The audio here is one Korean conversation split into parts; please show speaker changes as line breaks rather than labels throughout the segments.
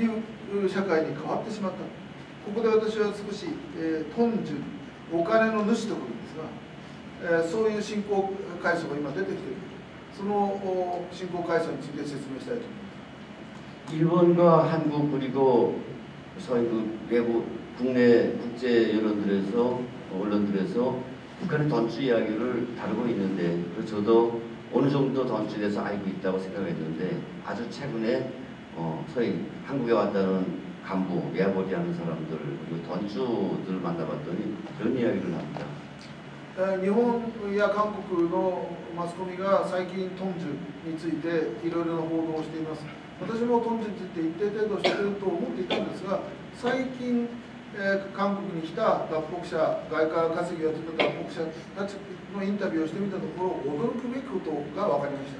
いう社会に変わってしまった。ここで私は少し、トンジュ、お金の主とくるんですが、そういう信仰階層が今出てきている。その信仰階層について説明したいと思います。
일본과 한국 그리고 저희 외국 국내 국제 언론들에서 북한의 던주 이야기를 다루고 있는데 저도 어느 정도 던주에 대해서 알고 있다고 생각했는데 아주 최근에 저희 한국에 왔다는 간부, 외아버지하는 사람들 그리고 던주들을 만나봤더니 그런 이야기를 합니다.
日本や韓国のマスコミが最近トンジュについていろいろな報道をしています。私もトンジュについて一定程度知っていると思っていたんですが、最近、韓国に来た脱北者、外貨稼ぎをやっていた脱北者たちのインタビューをしてみたところ、驚くべきことが分かりまし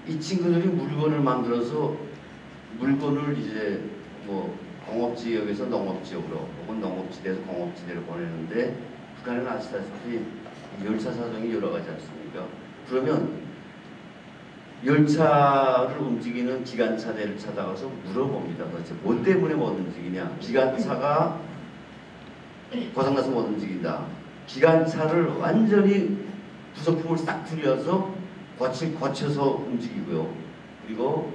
た。
이 친구들이 물건을 만들어서 물건을 이제 뭐 공업지역에서 농업지역으로 혹은 농업지대에서 공업지대로 보내는데 북한은 아시다시피 열차 사정이 여러 가지 않습니까? 그러면 열차를 움직이는 기관차대를 찾아가서 물어봅니다. 도대체 뭐 때문에 못 움직이냐? 기관차가 고장나서 못 움직인다. 기관차를 완전히 부속품을 싹 들여서 거쳐서 움직이고요. 그리고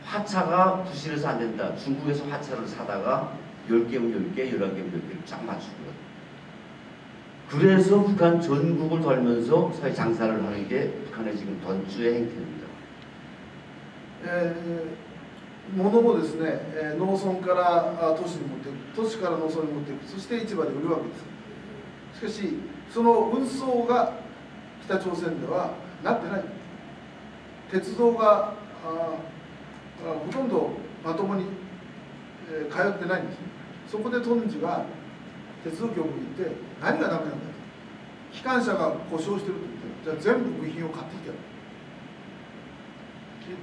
화차가 부실해서 안 된다. 중국에서 화차를 사다가 10개면 10개, 11개면 10개를 쫙 맞추고요. 그래서 북한 전국을 돌면서 사회 장사를 하는 게 북한의 지금 던주의 행태입니다.
物もですね、農村から都市に持っていく、都市から農村に持っていく、そして市場で売るわけです。しかし、その運送が北朝鮮ではなってない。鉄道がほとんどまともに、通ってないんです。そこでトンジュが鉄道局に行って何がダメなんだと。機関車が故障してると言って、じゃあ全部部品を買ってきてやる。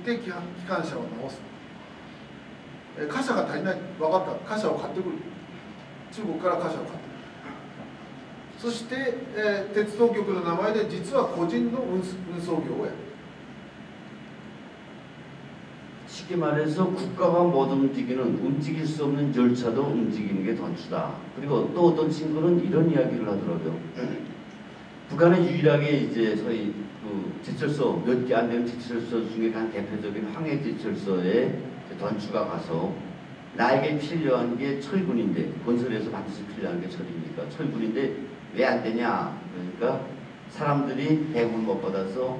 言って機関車を直す。貨車が足りない。分かった。貨車を買ってくる。中国から貨車を買ってくる。そして、鉄道局の名前で実は個人の運送業をやる。
쉽게 말해서 국가가 못 움직이는 움직일 수 없는 열차도 움직이는 게 던주다. 그리고 또 어떤 친구는 이런 이야기를 하더라고요. 북한의 유일하게 이제 소위 그 제철소 몇 개 안 되는 제철소 중에 한 대표적인 황해 제철소에 던주가 가서 나에게 필요한 게 철분인데 건설에서 반드시 필요한 게 철이니까 철분인데 왜 안 되냐? 그러니까 사람들이 배급을 못 받아서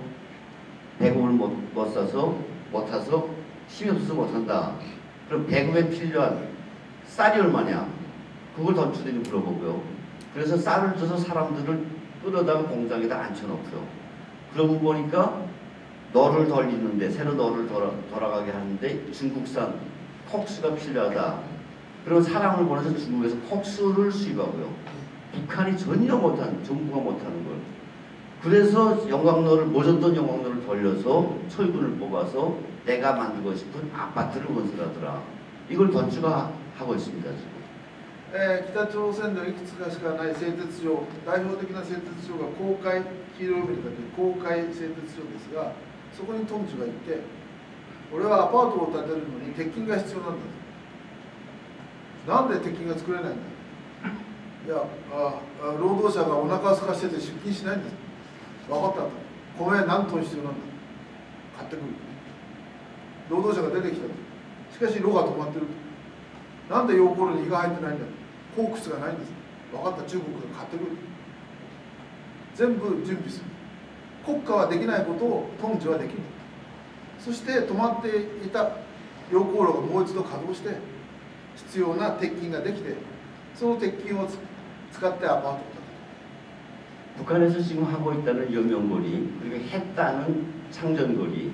배급을 못 사서 못 타서 힘이 없어서 못한다. 그럼 배급에 필요한 쌀이 얼마냐? 그걸 던주들이 물어보고요. 그래서 쌀을 줘서 사람들을 끌어다가 공장에다 앉혀놓고요. 그러고 보니까 너를 돌리는데 새로 너를 돌아가게 하는데 중국산 콕수가 필요하다. 그럼 사람을 보내서 중국에서 콕수를 수입하고요. 북한이 전혀 못한, 정부가 못하는 걸. 그래서 영광로를 멎었던 영광로를 돌려서 철분을 뽑아서 내가 만들고 싶은 아파트를 건설하더라. 이걸 던주가 하고 있습니다. 지금.
北朝鮮のいくつかしかない製鉄所、代表的な製鉄所が黄海、黄色い海にかける黄海製鉄所ですが、そこにトンジュが行って、俺はアパートを建てるのに鉄筋が必要なんだ。なんで鉄筋が作れないんだ。いや、労働者がお腹を空かしてて出勤しないんです。分かったと。米何トン必要なんだ。買ってくる。労働者が出てきたと。しかし炉が止まってると。なんで溶鉱炉に火が入ってないんだ。コークスがないんです。分かった。中国が買ってくる。全部準備する。国家はできないことをトンジュはできる。そして止まっていた溶鉱炉がもう一度稼働して必要な鉄筋ができて、その鉄筋を使ってアパートを建てる。
북한에서 지금 하고 있다는 여명거리, 그리고 했다는 창전거리,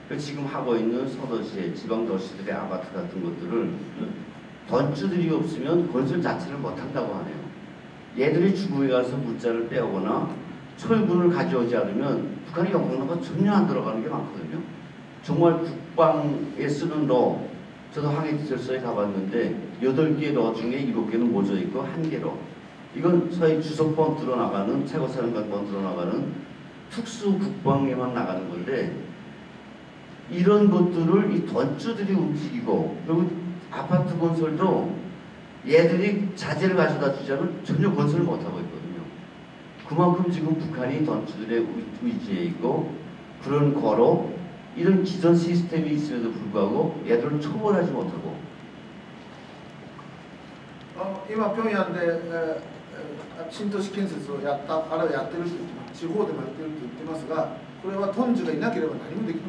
그리고 지금 하고 있는 소도시, 지방도시들의 아파트 같은 것들을 던주들이 없으면 건설 자체를 못한다고 하네요. 얘들이 중국에 가서 물자를 빼오거나 철분을 가져오지 않으면 북한의 영광로가 전혀 안 들어가는 게 많거든요. 정말 국방에 쓰는 로, 저도 황해제철소에 가봤는데 8개 로 중에 7개는 모자이크 1개로 이건 소위 주석번 들어나가는 최고사령관번 들어나가는 특수 국방에만 나가는 건데 이런 것들을 이 던주들이 움직이고, 그리고 아파트 건설도 얘들이 자재를 가져다 주자면 전혀 건설을 못하고 있거든요. 그만큼 지금 북한이 던주들의 의지에 있고, 그런 거로 이런 기존 시스템이 있음에도 불구하고 얘들을 초월하지 못하고.
今平壌で、新都市建設をやってると言ってます。地方でもやってると言ってますが、これはトンジュがいなければ何もできない。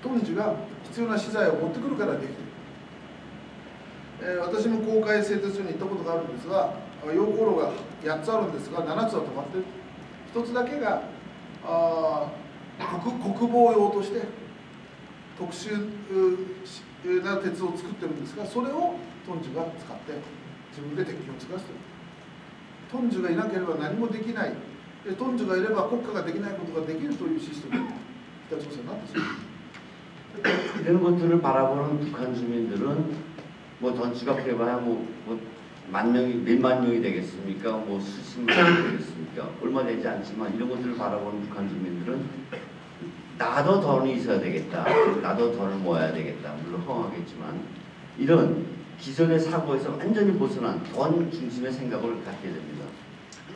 トンジュが必要な資材を持ってくるからできる。私も公開製鉄所に行ったことがあるんですが、溶鉱炉が8つあるんですが、7つは止まっている。1つだけが国防用として特殊な鉄を作ってるんですが、それをトンジュが使って自分で鉄器を作らせている。トンジュがいなければ何もできない。トンジュがいれば国家ができないことができるというシステムが北朝鮮なんですよ。
이런 것들을 바라보는 북한 주민들은 뭐 던주가 해봐야 뭐 만 명이 몇만 명이 되겠습니까? 뭐 수십만 명이 되겠습니까? 얼마 되지 않지만 이런 것들을 바라보는 북한 주민들은 나도 돈이 있어야 되겠다. 나도 돈을 모아야 되겠다. 물론 허하겠지만 이런 기존의 사고에서 완전히 벗어난 돈 중심의 생각을 갖게 됩니다.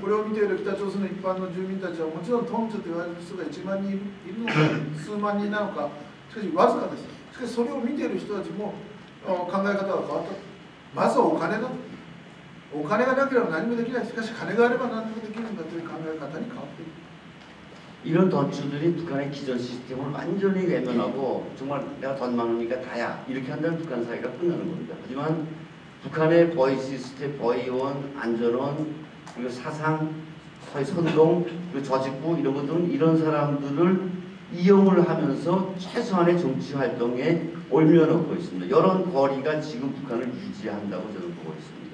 これを見ている北朝鮮の一般の住民たちはもちろんトンジュと言われる人が1万人いるのか数万人なのかしかしわずかです。しかしそれを見ている人たちも考え方が変わった。まずはお金だ。お金がなければ何もできない。しかし金があれば何もできるんだという考え方に変わっている。
이런 던주들이 북한의 기존 시스템을 완전히 외면하고 정말 내가 돈 많으니까 다야 이렇게 한다면 북한 사회가 끝나는 겁니다. 하지만 북한의 보이 시스템, 보이원, 안전원, 그리고 사상, 소위 선동, 그리고 조직부 이런 것들은 이런 사람들을 이용을 하면서 최소한의 정치 활동에 올려놓고 있습니다. 이런 거리가 지금 북한을 유지한다고 저는 보고 있습니다.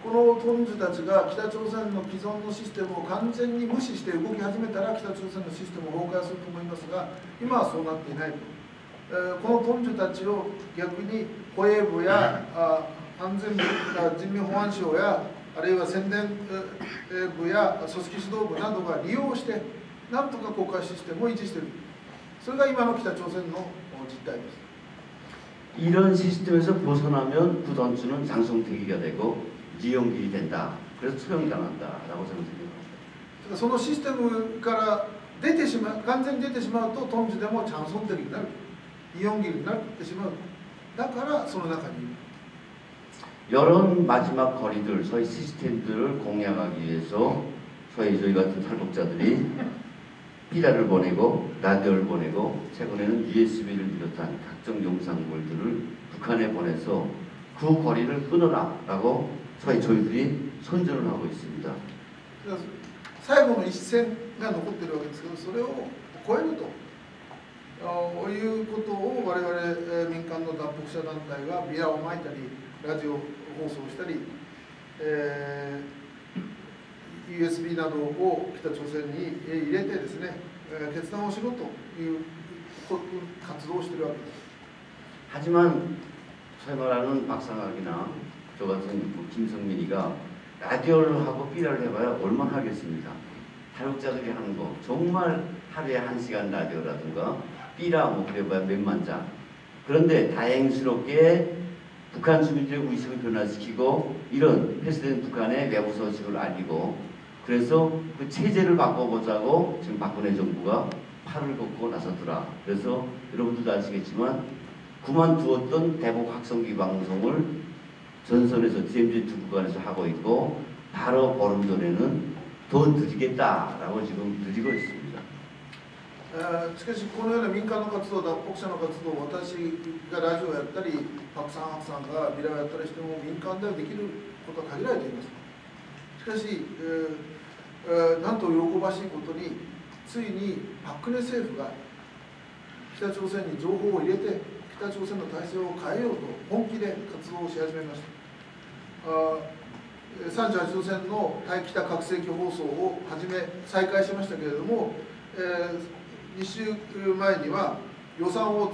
このトンジュたちが北朝鮮の既存のシステムを完全に無視して動き始めたら北朝鮮のシステムを崩壊すると思いますが、今はそうなっていないと。このトンジュたちを逆に保衛部や安全部、人民保安省やあるいは宣伝部や組織指導部などが利用してなんとか国家システムを維持している。それが今の北朝鮮の実態です。
이런 시스템에서 벗어나면 그 던주는 장성택이가 되고 이용길이 된다. 그래서 처형당한다라고 저는 생각합니다.
そのシステムから出てしまう、完全に出てしまうとトンジュでもチャンソンテリになる、イオンギルになってしまう。だからその中にいる。
이런 마지막 거리들, 소위 시스템들을 공략하기 위해서 소위 저희 같은 탈북자들이 피라를 보내고 라디오를 보내고 최근에는 USB를 비롯한 각종 영상물들을 북한에 보내서 그 거리를 끊어라라고 소위 저희들이 선전을 하고 있습니다.
最後の一線が残っているわけですけど、それを超えるということを我々民間の脱北者団体がビラをまいたり、ラジオ放送したり、USB などを北朝鮮に入れてですね、決断をしろという活動をしているわけです。
하지만 소위 말하는 박상학이나 저 같은 김성민이가 라디오를 하고 삐라를 해봐야 얼마나 하겠습니까? 탈북자들이 하는 거 정말 하루에 1시간 라디오라든가 삐라 뭐 그래봐야 몇만 장. 그런데 다행스럽게 북한 주민들의 의식을 변화시키고 이런 폐쇄된 북한의 외부 소식을 알리고 그래서 그 체제를 바꿔보자고 지금 박근혜 정부가 팔을 걷고 나섰더라. 그래서 여러분들도 아시겠지만 그만두었던 대북 확성기 방송을 전선에서 DMZ 두 구간에서 하고 있고 바로 보름 전에는 더 드리겠다라고 지금 드리고 있습니다.
しかしこのような民間の活動、脱北者の活動、私がラジオをやったり、パクさん、ハクさんがビラをやったりしても民間ではできることは限られています。しかし、なんと喜ばしいことに、ついにパク・クネ政府が北朝鮮に情報を入れて、北朝鮮の体制を変えようと本気で活動をし始めました。38度線の対北拡声器放送を再開しましたけれども、2週前には予算を